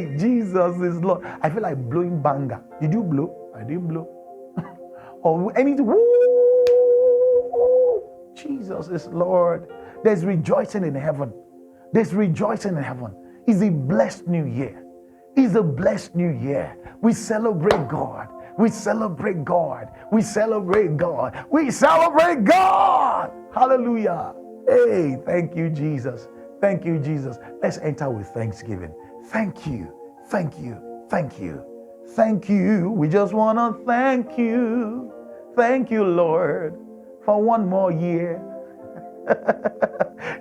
Hey, Jesus is Lord. I feel like blowing banger. Did you blow? I didn't blow. Or anything. Woo! Jesus is Lord. There's rejoicing in heaven. There's rejoicing in heaven. It's a blessed new year. It's a blessed new year. We celebrate God. We celebrate God. We celebrate God. We celebrate God. Hallelujah. Hey, thank you, Jesus. Thank you, Jesus. Let's enter with thanksgiving. Thank you. Thank you. Thank you. Thank you. We just want to thank you. Thank you, Lord, for one more year.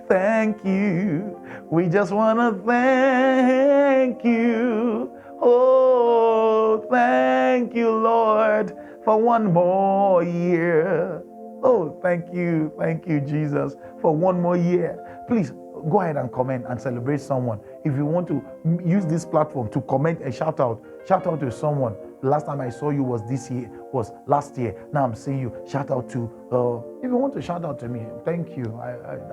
Thank you. We just want to thank you. Oh, thank you, Lord, for one more year. Oh, thank you. Thank you, Jesus, for one more year. Please go ahead and comment and celebrate someone. If you want to use this platform to comment and shout out to someone. The last time I saw you was last year. Now I'm seeing you. Shout out to, if you want to shout out to me, thank you.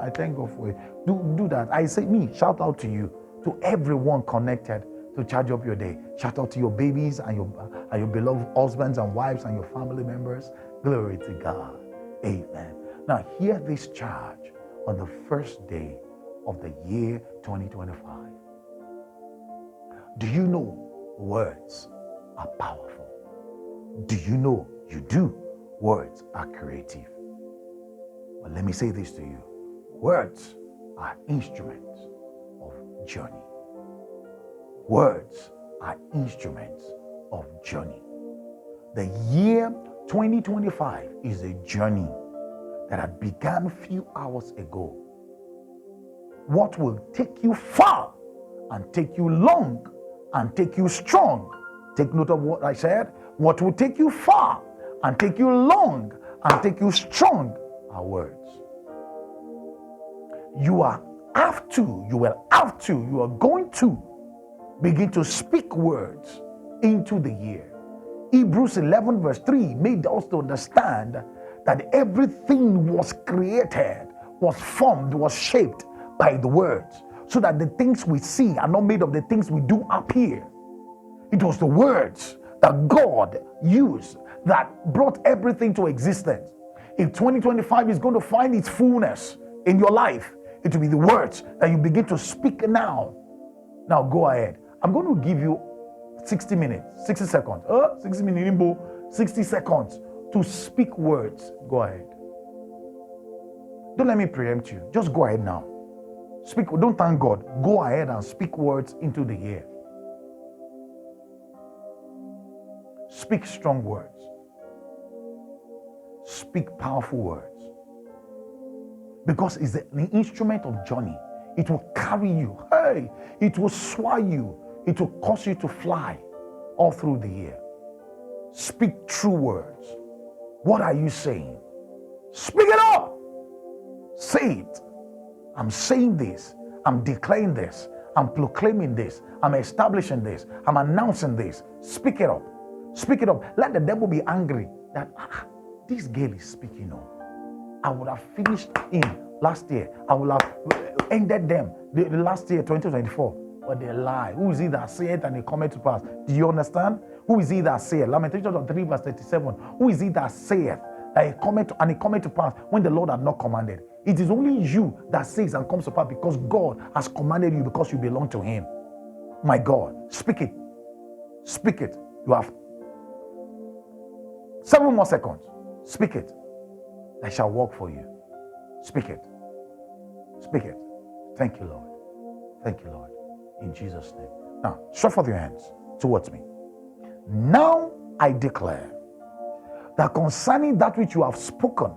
I thank God for it. Do that. I say me, shout out to you, to everyone connected to charge up your day. Shout out to your babies and your beloved husbands and wives and your family members. Glory to God. Amen. Now hear this charge on the first day of the year 2025. Do you know words are powerful? Do you know you do? Words are creative. But let me say this to you. Words are instruments of journey. Words are instruments of journey. The year 2025 is a journey that had begun a few hours ago. What will take you far and take you long and take you strong? Take note of what I said. What will take you far and take you long and take you strong are words. You are going to begin to speak words into the year. Hebrews 11 verse 3 made us to understand that everything was created, was formed, was shaped by the words, so that the things we see are not made of the things we do up here. It was the words that God used that brought everything to existence. If 2025 is going to find its fullness in your life, it will be the words that you begin to speak now. Now go ahead. I'm going to give you 60 minutes, 60 seconds. 60 minutes, 60 seconds to speak words. Go ahead. Don't let me preempt you. Just go ahead now. Speak. Don't thank God. Go ahead and speak words into the year. Speak strong words. Speak powerful words. Because it's an instrument of journey. It will carry you. Hey, it will soar you. It will cause you to fly all through the year. Speak true words. What are you saying? Speak it up. Say it. I'm saying this. I'm declaring this. I'm proclaiming this. I'm establishing this. I'm announcing this. Speak it up. Speak it up. Let the devil be angry that this girl is speaking up. I would have finished in last year. I would have ended them the last year, 2024. But they lie. Who is he that saith and it cometh to pass? Do you understand? Who is he that saith? Lamentations 3 verse 37. Who is he that saith that it cometh to pass when the Lord had not commanded? It is only you that says and comes to pass because God has commanded you, because you belong to him. My God, speak it. Speak it. You have 7 more seconds. Speak it. I shall work for you. Speak it. Speak it. Thank you, Lord. Thank you, Lord. In Jesus' name. Now, stretch forth your hands towards me. Now I declare that concerning that which you have spoken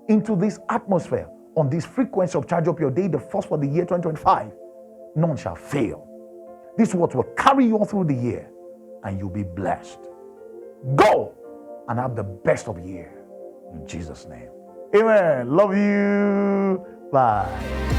into this atmosphere, on this frequency of Charge Up Your Day, the first for the year 2025, none shall fail. This word will carry you all through the year, and you'll be blessed. Go and have the best of year. In Jesus' name. Amen. Love you. Bye.